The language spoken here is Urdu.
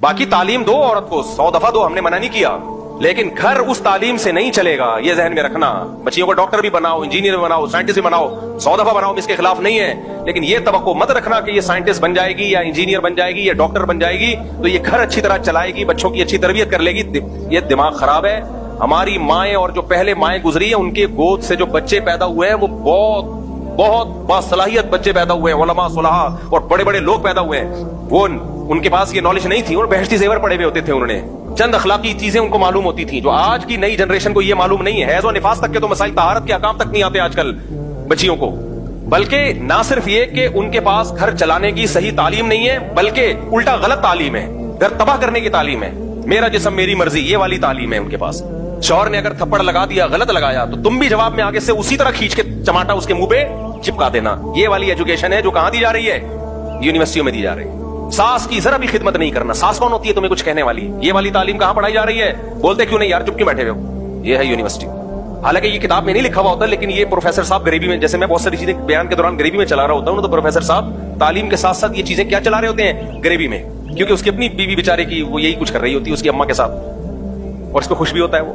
باقی تعلیم دو عورت کو 100 دفعہ دو, ہم نے منع نہیں کیا, لیکن گھر اس تعلیم سے نہیں چلے گا, یہ ذہن میں رکھنا. بچیوں کو ڈاکٹر بھی بناؤ, انجینئر بھی بناؤ, سائنٹسٹ بھی بناؤ, 100 دفعہ بناؤ, اس کے خلاف نہیں ہے, لیکن یہ توقع مت رکھنا کہ یہ سائنٹسٹ بن جائے گی یا انجینئر بن جائے گی یا ڈاکٹر بن جائے گی تو یہ گھر اچھی طرح چلائے گی, بچوں کی اچھی تربیت کر لے گی. یہ دماغ خراب ہے. ہماری مائیں اور جو پہلے مائیں گزری ہیں ان کے گود سے جو بچے پیدا ہوئے ہیں وہ بہت بہت باصلاحیت بچے پیدا ہوئے ہیں, علماء صلحاء اور بڑے بڑے لوگ پیدا ہوئے ہیں. وہ ان کے پاس یہ نالج نہیں تھی, اور بہشتی زیور پڑے ہوئے ہوتے تھے, انہوں نے چند اخلاقی چیزیں ان کو معلوم ہوتی تھیں جو آج کی نئی جنریشن کو یہ معلوم نہیں ہے. حیض و نفاس تک کے تو مسائل, طہارت کے احکام تک نہیں آتے آج کل بچیوں کو. بلکہ نہ صرف یہ کہ ان کے پاس گھر چلانے کی صحیح تعلیم نہیں ہے, بلکہ الٹا غلط تعلیم ہے, گھر تباہ کرنے کی تعلیم ہے, میرا جسم میری مرضی, یہ والی تعلیم ہے ان کے پاس. شوہر نے اگر تھپڑ لگا دیا, غلط لگایا, تو تم بھی جواب میں آگے سے اسی طرح کھینچ کے چماٹا اس کے منہ پہ چپکا دینا. یہ والی ایجوکیشن ہے جو کہاں دی جا رہی ہے, یونیورسٹیوں میں دی جا رہی ہے. ساس کی ذرا بھی خدمت نہیں کرنا. ساس کون ہوتی ہے تمہیں کچھ کہنے والی؟ یہ والی تعلیم کہاں پڑھائی جا رہی ہے؟ بولتے کیوں نہیں یار, چپ کیوں بیٹھے ہوئے ہو؟ یہ ہے یونیورسٹی. حالانکہ یہ کتاب میں نہیں لکھا ہوا ہوتا, لیکن یہ پروفیسر صاحب غریبی میں, جیسے میں بہت ساری چیزیں بیان کے دوران غریبی میں چلا رہا ہوتا ہوں, تو پروفیسر صاحب تعلیم کے ساتھ ساتھ یہ چیزیں کیا چلا رہے ہوتے ہیں غریبی میں, کیونکہ اس کی اپنی بیوی بیچارے کی وہ یہی کچھ کر رہی ہوتی ہے اس کی اماں کے ساتھ, اور اس پہ خوش بھی ہوتا ہے وہ.